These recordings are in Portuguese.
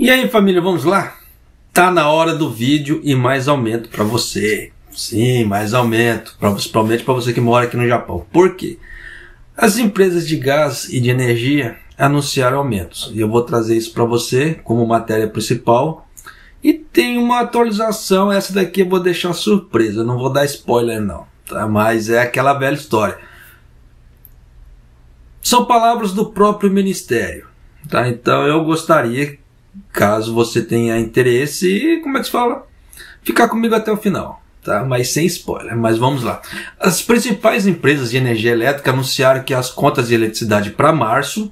E aí, família, vamos lá? Tá na hora do vídeo e mais aumento para você. Sim, mais aumento, principalmente para você que mora aqui no Japão. Por quê? As empresas de gás e de energia anunciaram aumentos. E eu vou trazer isso para você como matéria principal. E tem uma atualização, essa daqui eu vou deixar surpresa, eu não vou dar spoiler não, tá? Mas é aquela velha história. São palavras do próprio Ministério, tá? Então eu gostaria, caso você tenha interesse, como é que se fala? Ficar comigo até o final, tá? Mas sem spoiler, mas vamos lá. As principais empresas de energia elétrica anunciaram que as contas de eletricidade para março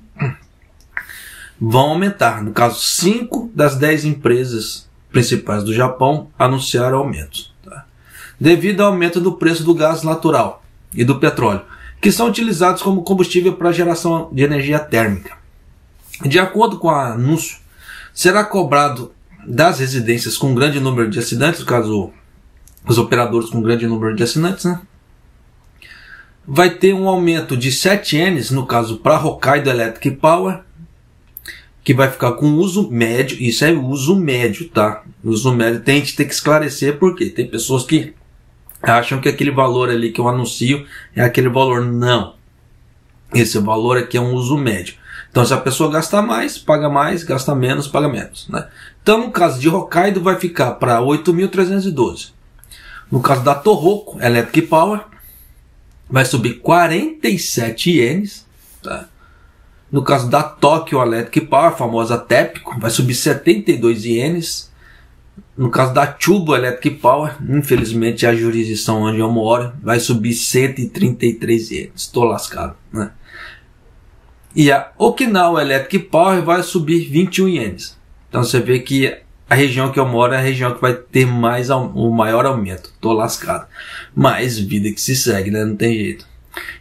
vão aumentar. No caso, 5 das 10 empresas principais do Japão anunciaram aumentos, tá? Devido ao aumento do preço do gás natural e do petróleo, que são utilizados como combustível para geração de energia térmica. De acordo com o anúncio, será cobrado das residências com grande número de assinantes, no caso, os operadores com grande número de assinantes, né? Vai ter um aumento de 7 ienes, no caso, para Hokkaido Electric Power, que vai ficar com uso médio. Isso é uso médio, tá? Uso médio, a gente tem que esclarecer porque tem pessoas que acham que aquele valor ali que eu anuncio é aquele valor. Não. Esse valor aqui é um uso médio. Então, se a pessoa gasta mais, paga mais, gasta menos, paga menos, né? Então, no caso de Hokkaido, vai ficar para 8.312. No caso da Tohoku Electric Power, vai subir 47 ienes, tá? No caso da Tokyo Electric Power, a famosa TEPCO, vai subir 72 ienes. No caso da Chubu Electric Power, infelizmente a jurisdição onde eu moro, vai subir 133 ienes. Estou lascado, né? E a Okinawa Electric Power vai subir 21 ienes. Então você vê que a região que eu moro é a região que vai ter o maior aumento. Estou lascado. Mas vida que se segue, né? Não tem jeito.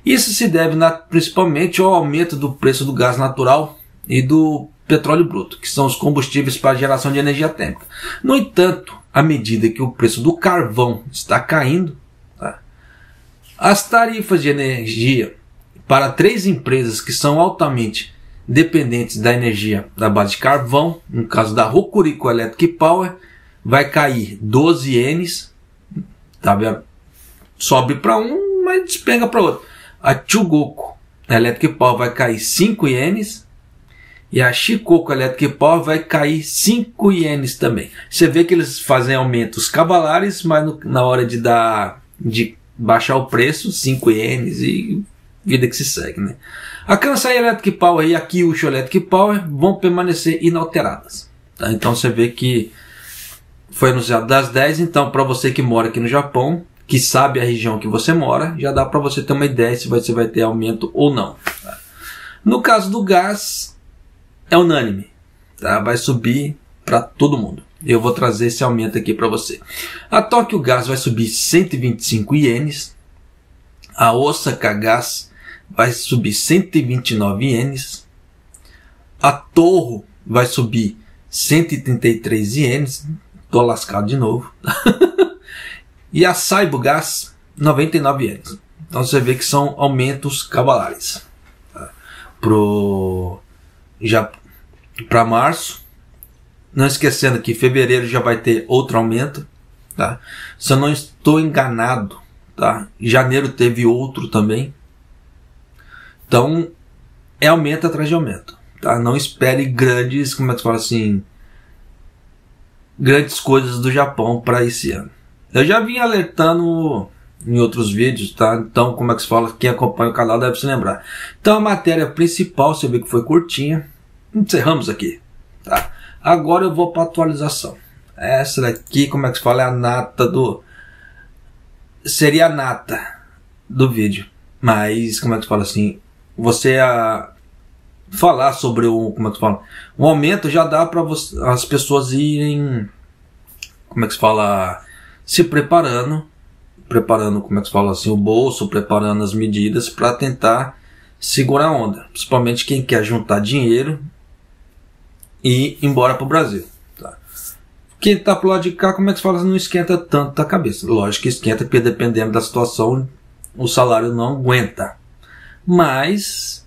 Isso se deve principalmente ao aumento do preço do gás natural e do petróleo bruto, que são os combustíveis para geração de energia térmica. No entanto, à medida que o preço do carvão está caindo, tá? As tarifas de energia para 3 empresas que são altamente dependentes da energia da base de carvão, no caso da Hokuriku Electric Power, vai cair 12 ienes, tá vendo? Sobe para um, mas despenga para outro. A Chugoku Electric Power vai cair 5 ienes e a Shikoku Electric Power vai cair 5 ienes também. Você vê que eles fazem aumentos cavalares, mas na hora de baixar o preço, 5 ienes e vida que se segue, né? A Kansai Electric Power e a Kyushu Electric Power vão permanecer inalteradas, tá? Então você vê que foi anunciado das 10, então para você que mora aqui no Japão, que sabe a região que você mora, já dá para você ter uma ideia se você vai ter aumento ou não, tá? No caso do gás, é unânime, tá? Vai subir para todo mundo. Eu vou trazer esse aumento aqui para você. A Tokyo Gas vai subir 125 ienes. A Osaka Gas vai subir 129 ienes. A Toho vai subir 133 ienes. Tô lascado de novo. E a Saibu Gas, 99 ienes. Então você vê que são aumentos cavalares, tá? Para março. Não esquecendo que em fevereiro já vai ter outro aumento, tá? Se eu não estou enganado, tá? Em janeiro teve outro também. Então é aumento atrás de aumento, tá? Não espere grandes, como é que se fala assim, grandes coisas do Japão para esse ano. Eu já vim alertando em outros vídeos, tá? Então, como é que se fala? Quem acompanha o canal deve se lembrar. Então, a matéria principal, você vê que foi curtinha. Encerramos aqui, tá? Agora eu vou para a atualização. Essa daqui, como é que se fala? É a nata do... Seria a nata do vídeo. Mas, como é que se fala assim? Você falar sobre o... Como é que se fala? O aumento já dá para as pessoas irem... Como é que se fala? Se preparando, como é que se fala assim, o bolso, preparando as medidas para tentar segurar a onda, principalmente quem quer juntar dinheiro e ir embora para o Brasil, tá? Quem está pro lado de cá, como é que se fala, não esquenta tanto a cabeça. Lógico que esquenta, porque dependendo da situação o salário não aguenta, mas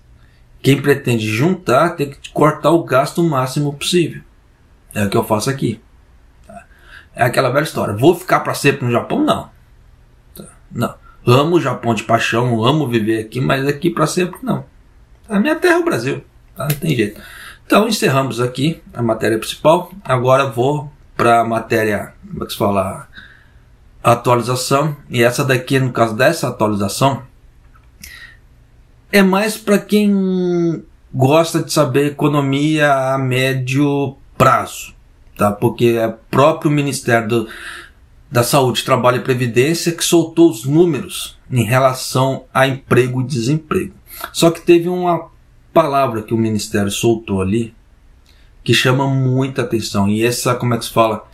quem pretende juntar tem que cortar o gasto o máximo possível. É o que eu faço aqui. Tá? É aquela velha história. Vou ficar para sempre no Japão? Não. Tá? Não. Amo o Japão de paixão, amo viver aqui, mas aqui para sempre não. A minha terra é o Brasil. Tá? Não tem jeito. Então encerramos aqui a matéria principal. Agora vou para a matéria, como é que se fala? Atualização. E essa daqui, no caso dessa atualização, é mais para quem gosta de saber economia a médio prazo, tá? Porque é o próprio Ministério da Saúde, Trabalho e Previdência que soltou os números em relação a emprego e desemprego. Só que teve uma palavra que o Ministério soltou ali que chama muita atenção. E essa, como é que se fala?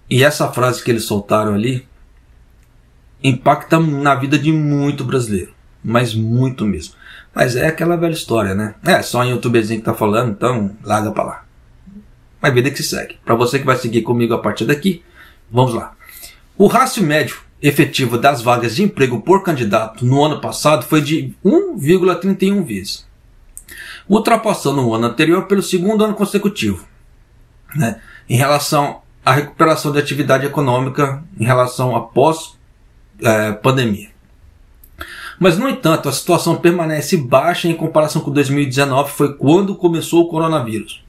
E essa frase que eles soltaram ali impacta na vida de muito brasileiro. Mas muito mesmo. Mas é aquela velha história, né? É só um youtuberzinho que tá falando, então larga pra lá. Mas vida que se segue. Para você que vai seguir comigo a partir daqui, vamos lá. O rácio médio efetivo das vagas de emprego por candidato no ano passado foi de 1,31 vezes, ultrapassando o ano anterior pelo segundo ano consecutivo, né? Em relação à recuperação de atividade econômica em relação a pós-pandemia. Mas, no entanto, a situação permanece baixa em comparação com 2019, foi quando começou o coronavírus.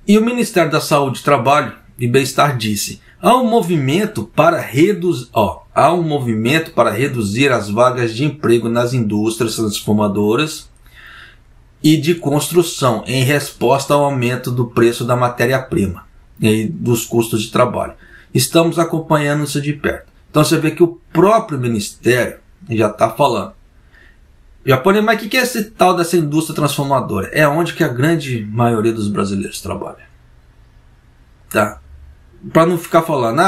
E o Ministério da Saúde, Trabalho e Bem-Estar disse: há um movimento para reduzir as vagas de emprego nas indústrias transformadoras e de construção em resposta ao aumento do preço da matéria-prima e dos custos de trabalho. Estamos acompanhando isso de perto. Então você vê que o próprio Ministério já está falando. Japonês, mas o que é esse tal dessa indústria transformadora? É onde que a grande maioria dos brasileiros trabalha. Tá? Para não ficar falando,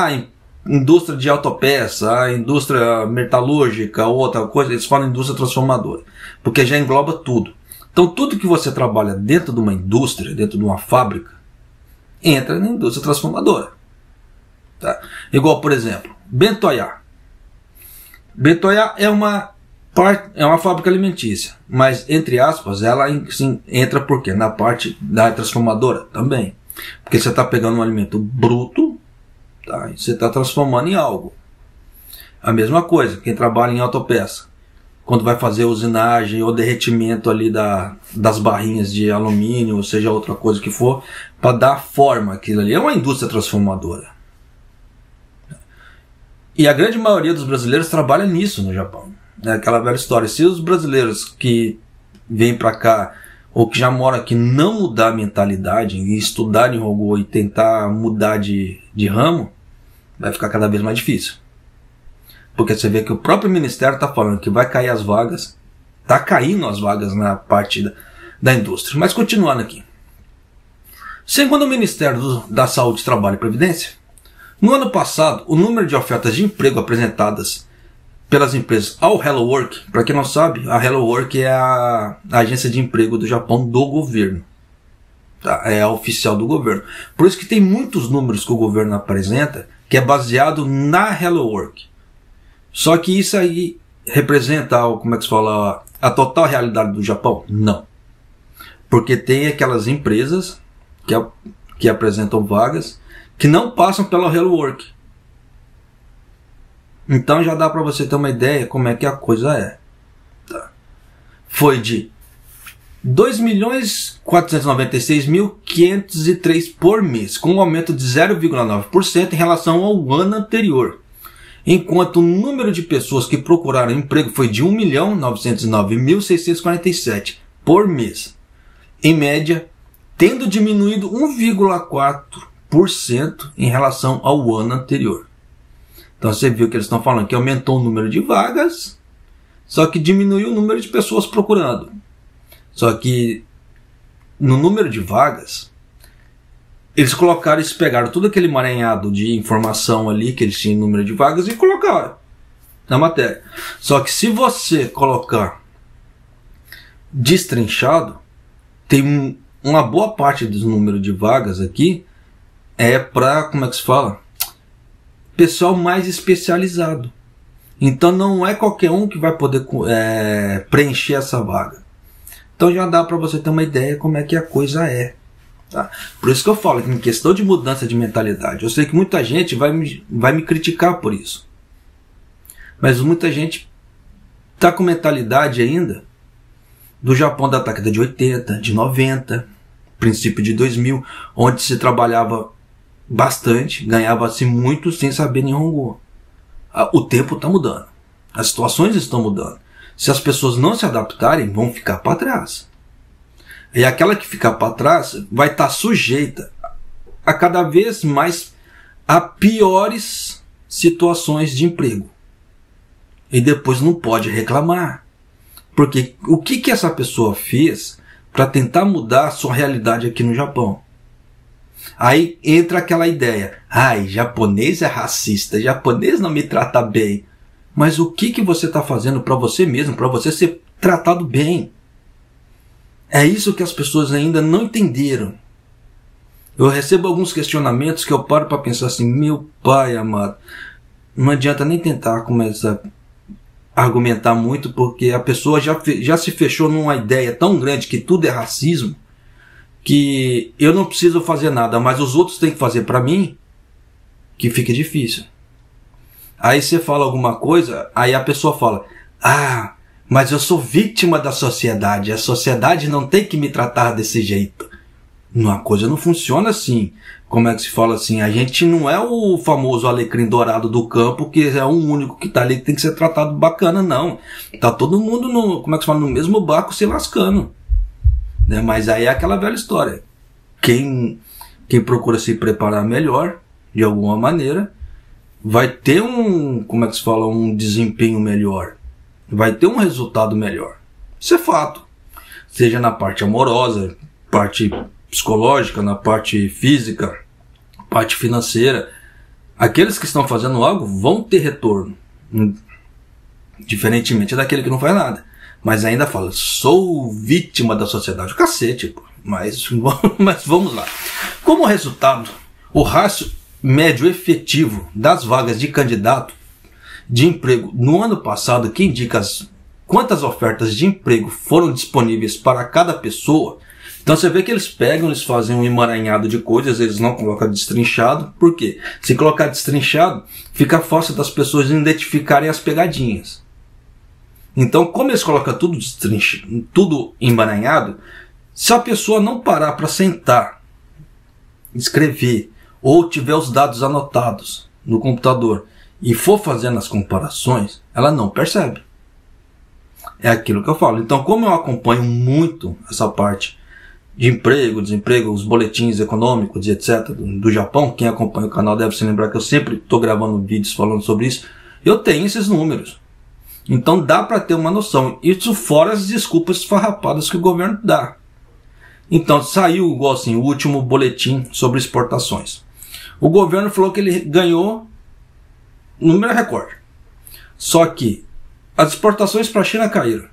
indústria de autopeça, indústria metalúrgica, outra coisa, eles falam indústria transformadora. Porque já engloba tudo. Então tudo que você trabalha dentro de uma indústria, dentro de uma fábrica, entra na indústria transformadora. Tá? Igual, por exemplo, Bentoyá. Bentoyá é uma fábrica alimentícia, mas, entre aspas, ela sim, entra por quê? Na parte da transformadora também. Porque você está pegando um alimento bruto, tá? E você está transformando em algo. A mesma coisa, quem trabalha em autopeça, quando vai fazer usinagem ou derretimento ali das barrinhas de alumínio, ou seja, outra coisa que for, para dar forma àquilo ali, é uma indústria transformadora. E a grande maioria dos brasileiros trabalha nisso no Japão. É aquela velha história. Se os brasileiros que vêm para cá ou que já moram aqui não mudar a mentalidade e estudar em Hokgo e tentar mudar de ramo, vai ficar cada vez mais difícil. Porque você vê que o próprio Ministério está falando que vai cair as vagas, está caindo as vagas na parte da indústria. Mas continuando aqui. Segundo o Ministério da Saúde, Trabalho e Previdência, no ano passado, o número de ofertas de emprego apresentadas pelas empresas ao Hello Work, para quem não sabe, a Hello Work é a agência de emprego do Japão do governo. Tá? É a oficial do governo. Por isso que tem muitos números que o governo apresenta que é baseado na Hello Work. Só que isso aí representa, como é que se fala, a total realidade do Japão? Não. Porque tem aquelas empresas que apresentam vagas que não passam pela Hello Work. Então já dá para você ter uma ideia como é que a coisa é. Tá. Foi de 2.496.503 por mês, com um aumento de 0,9% em relação ao ano anterior. Enquanto o número de pessoas que procuraram emprego foi de 1.909.647 por mês. Em média, tendo diminuído 1,4% em relação ao ano anterior. Então você viu que eles estão falando que aumentou o número de vagas, só que diminuiu o número de pessoas procurando. Só que no número de vagas, eles pegaram todo aquele emaranhado de informação ali que eles tinham no número de vagas e colocaram na matéria. Só que se você colocar destrinchado, tem uma boa parte do número de vagas aqui é para, como é que se fala? Pessoal mais especializado. Então não é qualquer um que vai poder preencher essa vaga. Então já dá para você ter uma ideia como é que a coisa é. Tá? Por isso que eu falo que em questão de mudança de mentalidade, eu sei que muita gente vai me criticar por isso. Mas muita gente está com mentalidade ainda do Japão da década de 80, de 90, princípio de 2000, onde se trabalhava bastante, ganhava-se muito sem saber Nihongo. O tempo está mudando. As situações estão mudando. Se as pessoas não se adaptarem, vão ficar para trás. E aquela que ficar para trás vai estar sujeita a cada vez mais a piores situações de emprego. E depois não pode reclamar. Porque o que essa pessoa fez para tentar mudar a sua realidade aqui no Japão? Aí entra aquela ideia, ai, japonês é racista, japonês não me trata bem. Mas o que você está fazendo para você mesmo, para você ser tratado bem? É isso que as pessoas ainda não entenderam. Eu recebo alguns questionamentos que eu paro para pensar assim, meu pai amado, não adianta nem tentar começar a argumentar muito, porque a pessoa já se fechou numa ideia tão grande que tudo é racismo, que eu não preciso fazer nada, mas os outros têm que fazer para mim, que fica difícil. Aí você fala alguma coisa, aí a pessoa fala, ah, mas eu sou vítima da sociedade, a sociedade não tem que me tratar desse jeito. Uma coisa não funciona assim. Como é que se fala assim? A gente não é o famoso alecrim dourado do campo, que é o único que tá ali que tem que ser tratado bacana, não. Tá todo mundo no mesmo barco se lascando. Né? Mas aí é aquela velha história. Quem procura se preparar melhor, de alguma maneira, vai ter um desempenho melhor. Vai ter um resultado melhor. Isso é fato. Seja na parte amorosa, parte psicológica, na parte física, parte financeira. Aqueles que estão fazendo algo vão ter retorno. Diferentemente daquele que não faz nada. Mas ainda fala, sou vítima da sociedade. Cacete, pô. Mas vamos lá. Como resultado, o rácio médio efetivo das vagas de candidato de emprego no ano passado, que indica quantas ofertas de emprego foram disponíveis para cada pessoa. Então você vê que eles fazem um emaranhado de coisas, eles não colocam destrinchado. Por quê? Se colocar destrinchado, fica fácil das pessoas identificarem as pegadinhas. Então, como eles colocam tudo emaranhado, se a pessoa não parar para sentar, escrever, ou tiver os dados anotados no computador e for fazendo as comparações, ela não percebe. É aquilo que eu falo. Então, como eu acompanho muito essa parte de emprego, desemprego, os boletins econômicos e etc. do Japão, quem acompanha o canal deve se lembrar que eu sempre estou gravando vídeos falando sobre isso, eu tenho esses números. Então dá para ter uma noção. Isso fora as desculpas esfarrapadas que o governo dá. Então saiu igual assim, o último boletim sobre exportações. O governo falou que ele ganhou número recorde. Só que as exportações para a China caíram.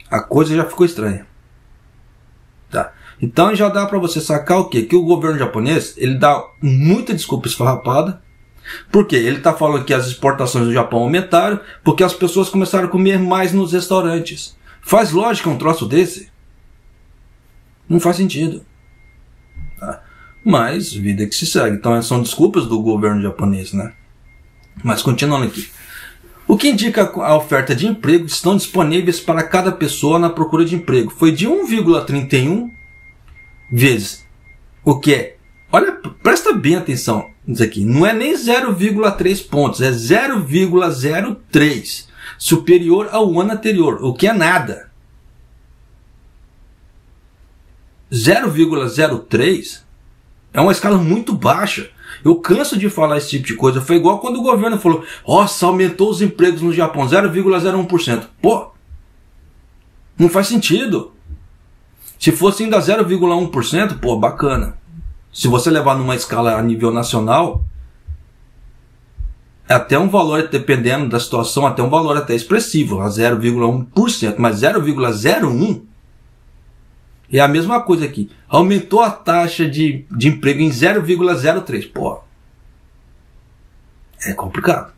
A coisa já ficou estranha. Tá. Então já dá para você sacar o quê? Que o governo japonês, ele dá muita desculpa esfarrapada. Por quê? Ele está falando que as exportações do Japão aumentaram porque as pessoas começaram a comer mais nos restaurantes. Faz lógica um troço desse? Não faz sentido. Tá. Mas vida que se segue. Então são desculpas do governo japonês, né? Mas continuando aqui. O que indica a oferta de emprego estão disponíveis para cada pessoa na procura de emprego. Foi de 1,31 vezes. O que é? Olha, presta bem atenção nisso aqui. Não é nem 0,3 pontos, é 0,03. Superior ao ano anterior, o que é nada. 0,03 é uma escala muito baixa. Eu canso de falar esse tipo de coisa. Foi igual quando o governo falou, nossa, aumentou os empregos no Japão, 0,01%. Pô, não faz sentido. Se fosse ainda 0,1%, pô, bacana. Se você levar numa escala a nível nacional, é até um valor, dependendo da situação, até um valor até expressivo, a 0,1%, mas 0,01% é a mesma coisa aqui. Aumentou a taxa de emprego em 0,03%. Pô, é complicado.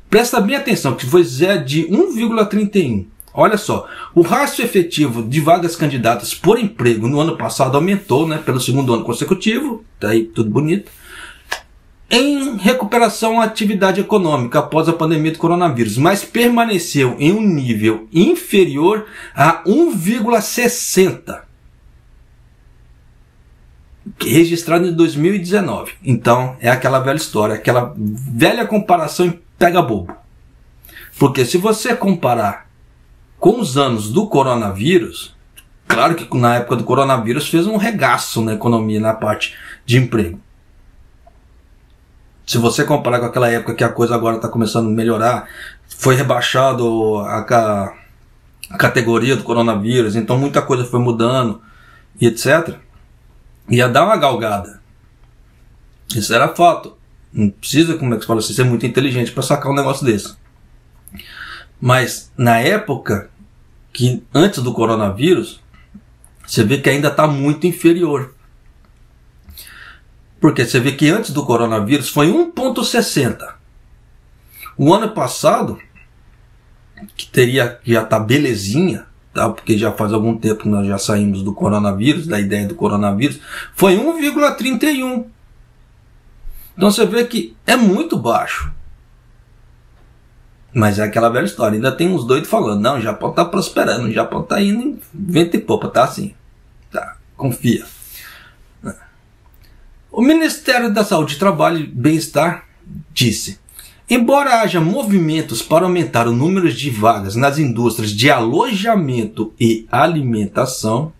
Presta bem atenção, que foi de 1,31%. Olha só, o rastro efetivo de vagas candidatas por emprego no ano passado aumentou, né, pelo segundo ano consecutivo, tá aí tudo bonito, em recuperação à atividade econômica após a pandemia do coronavírus, mas permaneceu em um nível inferior a 1,60, registrado em 2019. Então, é aquela velha história, aquela velha comparação em pega bobo. Porque se você comparar com os anos do coronavírus, claro que na época do coronavírus fez um regaço na economia, na parte de emprego. Se você comparar com aquela época que a coisa agora está começando a melhorar, foi rebaixado a categoria do coronavírus, então muita coisa foi mudando e etc. Ia dar uma galgada. Isso era fato. Não precisa, como é que se fala assim, ser muito inteligente para sacar um negócio desse. Mas na época que antes do coronavírus, você vê que ainda está muito inferior. Porque você vê que antes do coronavírus foi 1,60. O ano passado, que teria já tá belezinha, tá? Porque já faz algum tempo que nós já saímos do coronavírus, da ideia do coronavírus, foi 1,31. Então você vê que é muito baixo. Mas é aquela velha história, ainda tem uns doidos falando, não, o Japão tá prosperando, o Japão tá indo em vento e popa, tá assim. Tá, confia. O Ministério da Saúde, Trabalho e Bem-Estar disse: embora haja movimentos para aumentar o número de vagas nas indústrias de alojamento e alimentação,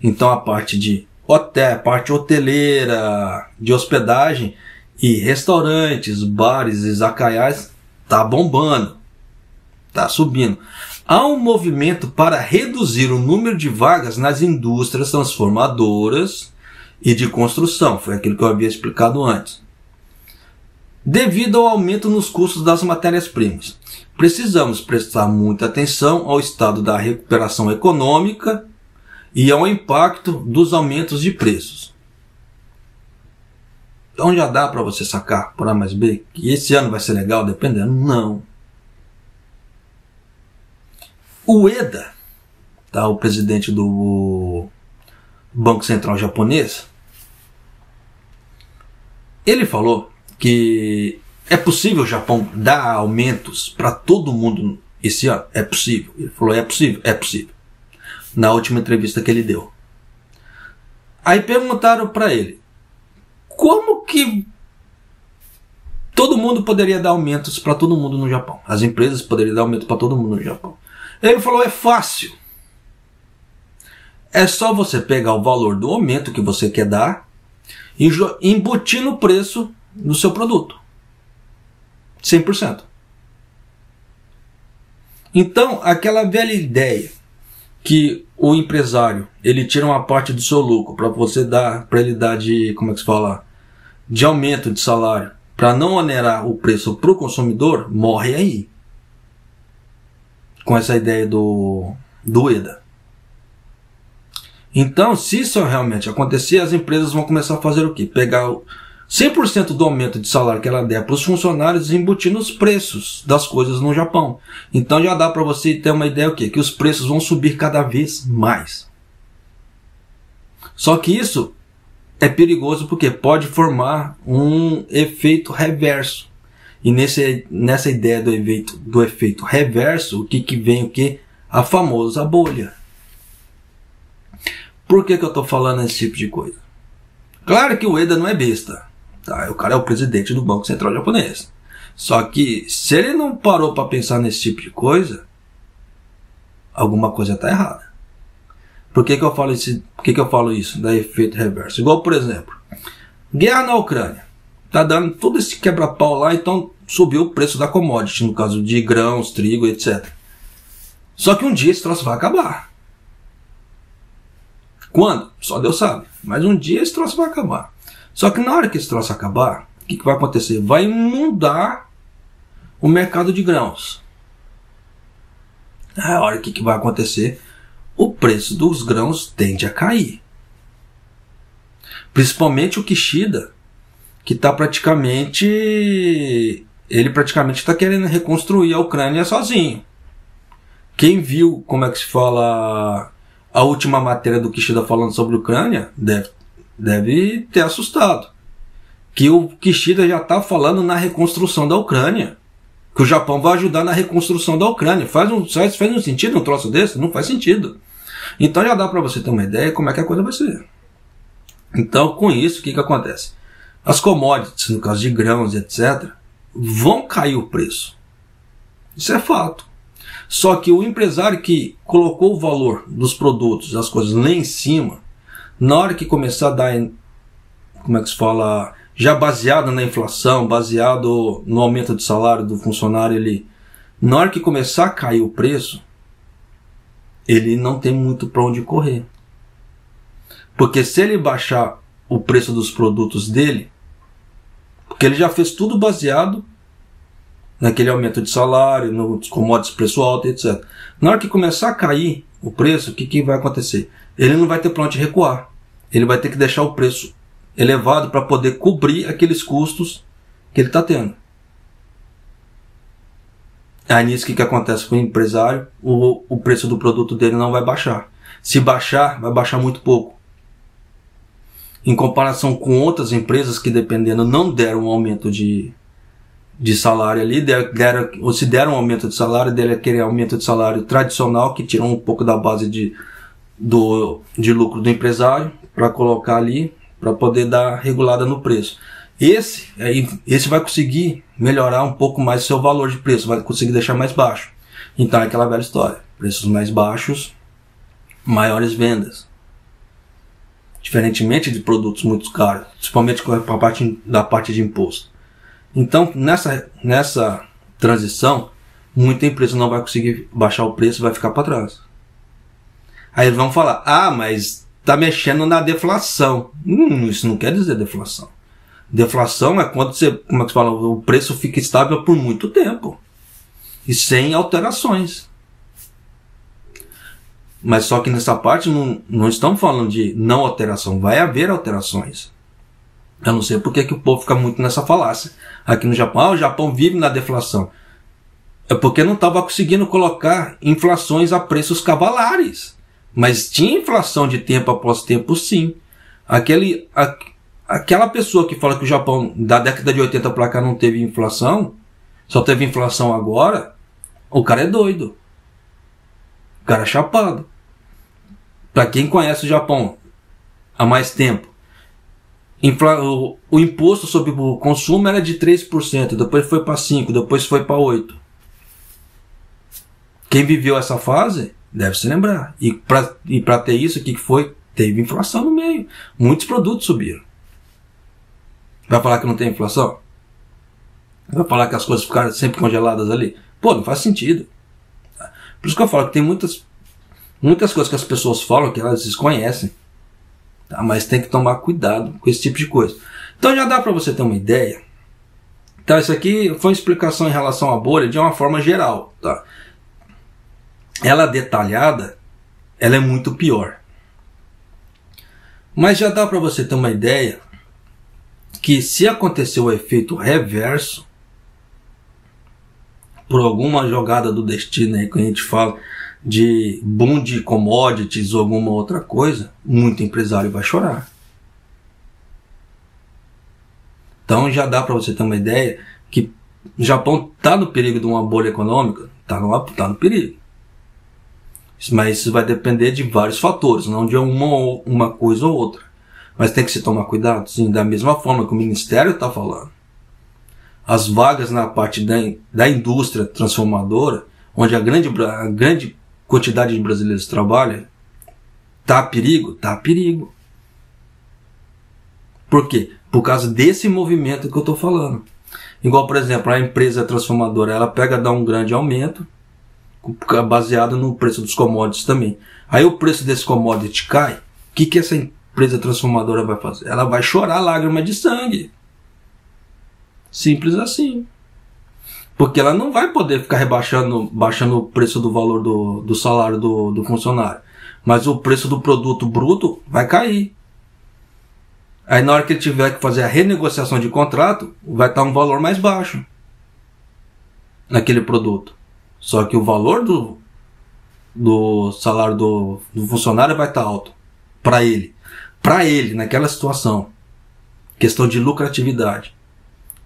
então a parte de hotel, a parte hoteleira, de hospedagem e restaurantes, bares e izakayas, tá bombando, tá subindo. Há um movimento para reduzir o número de vagas nas indústrias transformadoras e de construção, foi aquilo que eu havia explicado antes. Devido ao aumento nos custos das matérias-primas, precisamos prestar muita atenção ao estado da recuperação econômica e ao impacto dos aumentos de preços. Então já dá para você sacar por A mais B que esse ano vai ser legal dependendo? Não. O Ueda, tá, o presidente do Banco Central japonês, ele falou que é possível o Japão dar aumentos para todo mundo esse ano. É possível. Ele falou, é possível? É possível. Na última entrevista que ele deu. Aí perguntaram para ele, como que todo mundo poderia dar aumentos para todo mundo no Japão? As empresas poderiam dar aumento para todo mundo no Japão. Ele falou, é fácil. É só você pegar o valor do aumento que você quer dar e embutir no preço do seu produto. 100%. Então, aquela velha ideia que o empresário, ele tira uma parte do seu lucro para você dar, para ele dar de, como é que se fala, de aumento de salário, para não onerar o preço para o consumidor, morre aí. Com essa ideia do Ueda. Então, se isso realmente acontecer, as empresas vão começar a fazer o quê? Pegar 100% do aumento de salário que ela der para os funcionários e embutir nos preços das coisas no Japão. Então já dá para você ter uma ideia o quê? Que os preços vão subir cada vez mais. Só que isso é perigoso porque pode formar um efeito reverso. E nessa ideia do efeito reverso, o que vem o quê? A famosa bolha. Por que eu estou falando esse tipo de coisa? Claro que o Ueda não é besta. Tá? O cara é o presidente do Banco Central japonês. Só que se ele não parou para pensar nesse tipo de coisa, alguma coisa está errada. Por que eu falo isso? Da efeito reverso. Igual, por exemplo, guerra na Ucrânia. Tá dando todo esse quebra-pau lá, então subiu o preço da commodity, no caso de grãos, trigo, etc. Só que um dia esse troço vai acabar. Quando? Só Deus sabe. Mas um dia esse troço vai acabar. Só que na hora que esse troço acabar, o que vai acontecer? Vai inundar o mercado de grãos. A hora que vai acontecer? O preço dos grãos tende a cair. Principalmente o Kishida, que está praticamente... Ele praticamente está querendo reconstruir a Ucrânia sozinho. Quem viu, como é que se fala, a última matéria do Kishida falando sobre a Ucrânia, deve ter assustado. Que o Kishida já está falando na reconstrução da Ucrânia. Que o Japão vai ajudar na reconstrução da Ucrânia. Faz um sentido um troço desse? Não faz sentido. Então já dá para você ter uma ideia como é que a coisa vai ser. Então, com isso, o que acontece? As commodities, no caso de grãos, etc., vão cair o preço. Isso é fato. Só que o empresário que colocou o valor dos produtos, das coisas lá em cima, na hora que começar a dar, como é que se fala, já baseado na inflação, baseado no aumento de salário do funcionário, na hora que começar a cair o preço, ele não tem muito para onde correr. Porque se ele baixar o preço dos produtos dele, porque ele já fez tudo baseado naquele aumento de salário, nos commodities, preço alto, etc. Na hora que começar a cair o preço, o que vai acontecer? Ele não vai ter para onde recuar. Ele vai ter que deixar o preço elevado para poder cobrir aqueles custos que ele está tendo. Aí nisso o que acontece com o empresário? O preço do produto dele não vai baixar. Se baixar, vai baixar muito pouco. Em comparação com outras empresas que, dependendo, não deram um aumento de salário ali, ou se deram um aumento de salário, dele é aquele aumento de salário tradicional, que tirou um pouco da base de lucro do empresário, para colocar ali, para poder dar regulada no preço. Esse vai conseguir melhorar um pouco mais o seu valor de preço, vai conseguir deixar mais baixo. Então é aquela velha história, preços mais baixos, maiores vendas. Diferentemente de produtos muito caros, principalmente com a parte de imposto. Então, nessa transição, muita empresa não vai conseguir baixar o preço e vai ficar para trás. Aí eles vão falar, mas está mexendo na deflação. Isso não quer dizer deflação. Deflação é quando como é que se fala, o preço fica estável por muito tempo e sem alterações. Mas só que nessa parte não estamos falando de não alteração. Vai haver alterações. Eu não sei porque que o povo fica muito nessa falácia. Aqui no Japão, o Japão vive na deflação. É porque não estava conseguindo colocar inflações a preços cavalares. Mas tinha inflação de tempo após tempo, sim. Aquela pessoa que fala que o Japão, da década de 80 para cá, não teve inflação, só teve inflação agora, o cara é doido. O cara é chapado. Para quem conhece o Japão há mais tempo, o imposto sobre o consumo era de 3%, depois foi para 5%, depois foi para 8%. Quem viveu essa fase deve se lembrar. E para ter isso, o que foi? Teve inflação no meio. Muitos produtos subiram. Vai falar que não tem inflação? Vai falar que as coisas ficaram sempre congeladas ali? Pô, não faz sentido. Por isso que eu falo que tem muitas coisas que as pessoas falam que elas desconhecem. Tá? Mas tem que tomar cuidado com esse tipo de coisa. Então já dá para você ter uma ideia. Então isso aqui foi uma explicação em relação à bolha de uma forma geral. Tá? Ela detalhada, ela é muito pior. Mas já dá para você ter uma ideia que se acontecer o efeito reverso, por alguma jogada do destino aí que a gente fala de boom de commodities ou alguma outra coisa, muito empresário vai chorar. Então já dá para você ter uma ideia que o Japão está no perigo de uma bolha econômica, está no perigo. Mas isso vai depender de vários fatores, não de uma coisa ou outra. Mas tem que se tomar cuidado, sim, da mesma forma que o Ministério está falando. As vagas na parte da indústria transformadora, onde a grande quantidade de brasileiros trabalha, está a perigo? Está a perigo. Por quê? Por causa desse movimento que eu estou falando. Igual, por exemplo, a empresa transformadora, ela dá um grande aumento, baseado no preço dos commodities também. Aí o preço desse commodity cai, o que essa empresa transformadora vai fazer? Ela vai chorar lágrimas de sangue. Simples assim. Porque ela não vai poder ficar baixando o preço do valor do salário do funcionário. Mas o preço do produto bruto vai cair. Aí na hora que ele tiver que fazer a renegociação de contrato, vai estar um valor mais baixo naquele produto. Só que o valor do salário do funcionário vai estar alto. Para ele. Para ele, naquela situação. Questão de lucratividade.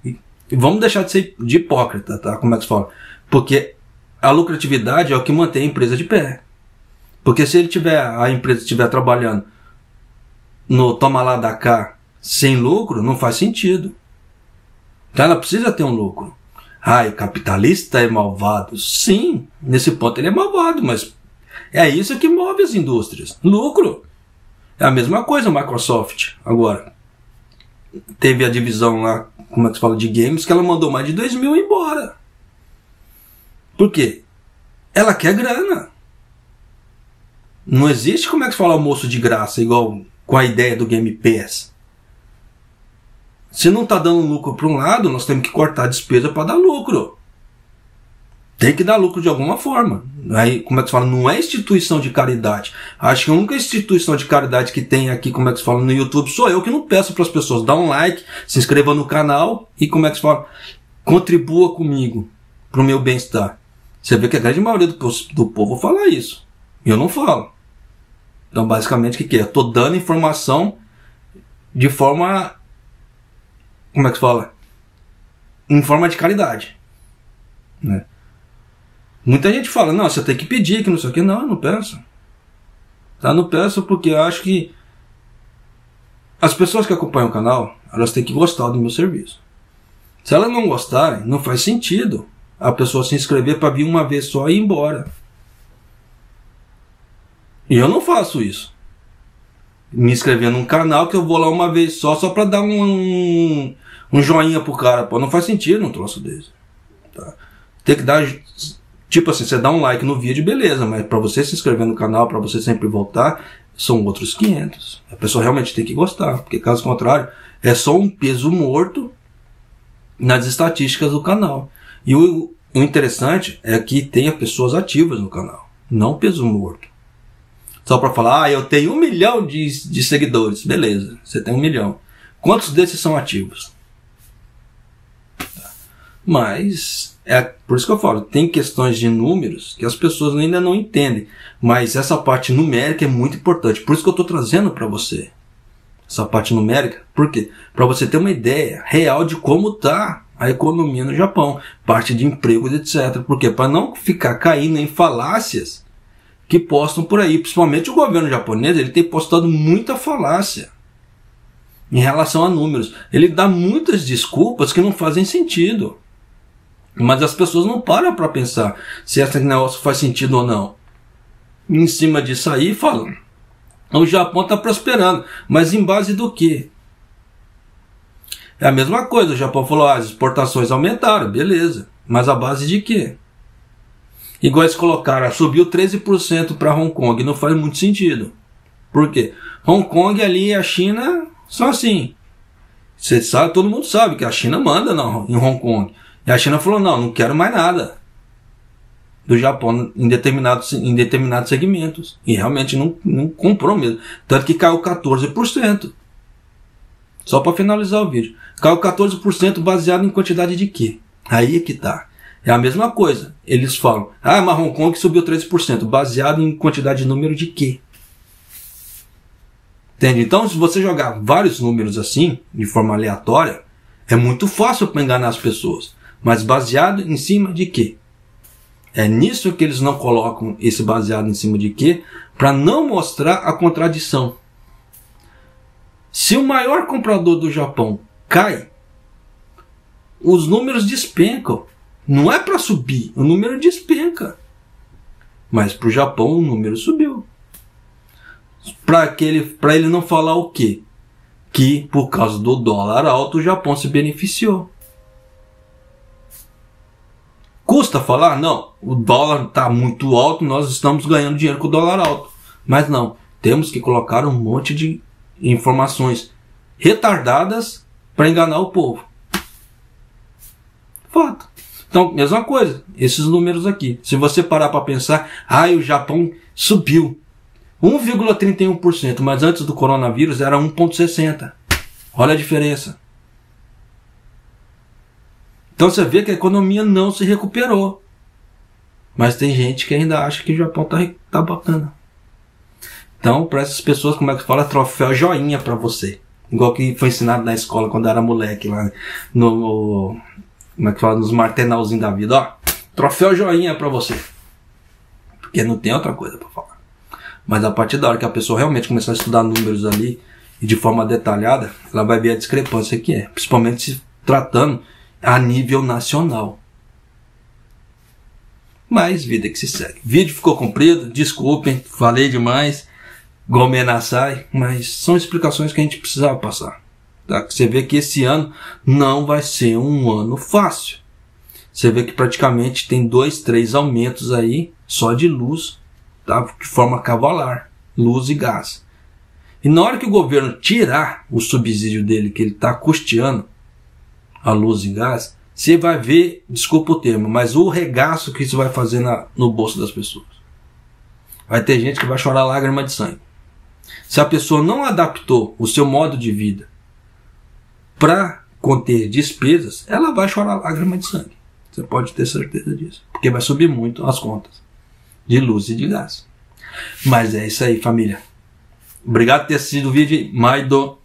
E vamos deixar de ser de hipócrita, tá? Como é que se fala? Porque a lucratividade é o que mantém a empresa de pé. Porque se a empresa estiver trabalhando no toma lá da cá sem lucro, não faz sentido. Então ela precisa ter um lucro. O capitalista é malvado. Sim, nesse ponto ele é malvado, mas é isso que move as indústrias. Lucro. É a mesma coisa a Microsoft. Agora, teve a divisão lá, como é que se fala, de games, que ela mandou mais de 2.000 embora. Por quê? Ela quer grana. Não existe, como é que se fala, almoço de graça, igual com a ideia do Game Pass. Se não está dando lucro para um lado, nós temos que cortar a despesa para dar lucro. Tem que dar lucro de alguma forma. Aí, como é que se fala? Não é instituição de caridade. Acho que a única instituição de caridade que tem aqui, como é que se fala, no YouTube, sou eu que não peço para as pessoas dar um like, se inscreva no canal e, como é que se fala, contribua comigo para o meu bem-estar. Você vê que a grande maioria do povo fala isso. E eu não falo. Então, basicamente, o que é? Eu estou dando informação de forma, como é que se fala? Em forma de caridade. Né? Muita gente fala, não, você tem que pedir, que não sei o que. Não, eu não peço. Tá? Não peço porque eu acho que as pessoas que acompanham o canal, elas têm que gostar do meu serviço. Se elas não gostarem, não faz sentido a pessoa se inscrever para vir uma vez só e ir embora. E eu não faço isso. Me inscrever num canal que eu vou lá uma vez só para dar um joinha pro cara. Pô, não faz sentido um troço desse. Tá? Tem que dar... Tipo assim, você dá um like no vídeo, beleza, mas para você se inscrever no canal, para você sempre voltar, são outros 500. A pessoa realmente tem que gostar, porque caso contrário, é só um peso morto nas estatísticas do canal. E o interessante é que tenha pessoas ativas no canal, não peso morto. Só para falar, eu tenho 1 milhão de seguidores. Beleza, você tem 1 milhão. Quantos desses são ativos? Mas, é por isso que eu falo, tem questões de números que as pessoas ainda não entendem. Mas essa parte numérica é muito importante. Por isso que eu estou trazendo para você essa parte numérica. Por quê? Para você ter uma ideia real de como está a economia no Japão. Parte de empregos, etc. Por quê? Para não ficar caindo em falácias que postam por aí. Principalmente o governo japonês, ele tem postado muita falácia em relação a números. Ele dá muitas desculpas que não fazem sentido. Mas as pessoas não param para pensar se esse negócio faz sentido ou não. Em cima disso aí, falam, o Japão está prosperando. Mas em base do quê? É a mesma coisa. O Japão falou, as exportações aumentaram, beleza. Mas a base de quê? Igual eles colocaram, subiu 13% para Hong Kong. Não faz muito sentido. Por quê? Hong Kong ali e a China são assim. Você sabe, todo mundo sabe que a China manda não, em Hong Kong. E a China falou, não quero mais nada do Japão em determinados segmentos. E realmente não comprou mesmo. Tanto que caiu 14%. Só para finalizar o vídeo. Caiu 14% baseado em quantidade de quê? Aí é que tá. É a mesma coisa. Eles falam, mas Hong Kong subiu 13%. Baseado em quantidade de número de quê? Entende? Então, se você jogar vários números assim, de forma aleatória, é muito fácil para enganar as pessoas. Mas baseado em cima de quê? É nisso que eles não colocam esse baseado em cima de quê? Para não mostrar a contradição. Se o maior comprador do Japão cai, os números despencam. Não é para subir, o número despenca. Mas para o Japão o número subiu. Para ele não falar o quê? Que por causa do dólar alto o Japão se beneficiou. Custa falar? Não, o dólar está muito alto, nós estamos ganhando dinheiro com o dólar alto. Mas não, temos que colocar um monte de informações retardadas para enganar o povo. Fato. Então, mesma coisa, esses números aqui. Se você parar para pensar, o Japão subiu 1,31%, mas antes do coronavírus era 1,60%. Olha a diferença. Então você vê que a economia não se recuperou. Mas tem gente que ainda acha que o Japão tá bacana. Então, para essas pessoas, como é que fala? Troféu joinha para você. Igual que foi ensinado na escola quando eu era moleque lá no como é que fala? Nos martenalzinhos da vida, ó. Troféu joinha para você. Porque não tem outra coisa para falar. Mas a partir da hora que a pessoa realmente começar a estudar números ali e de forma detalhada, ela vai ver a discrepância que é. Principalmente se tratando a nível nacional. Mas vida que se segue. O vídeo ficou comprido, desculpem, falei demais. Gomen Nasai, mas são explicações que a gente precisava passar. Tá? Você vê que esse ano não vai ser um ano fácil. Você vê que praticamente tem 2, 3 aumentos aí só de luz, tá? De forma cavalar, luz e gás. E na hora que o governo tirar o subsídio dele, que ele está custeando a luz e gás, você vai ver, desculpa o termo, mas o regaço que isso vai fazer no bolso das pessoas. Vai ter gente que vai chorar lágrima de sangue. Se a pessoa não adaptou o seu modo de vida para conter despesas, ela vai chorar lágrima de sangue. Você pode ter certeza disso. Porque vai subir muito as contas de luz e de gás. Mas é isso aí, família. Obrigado por ter assistido o vídeo. Maido.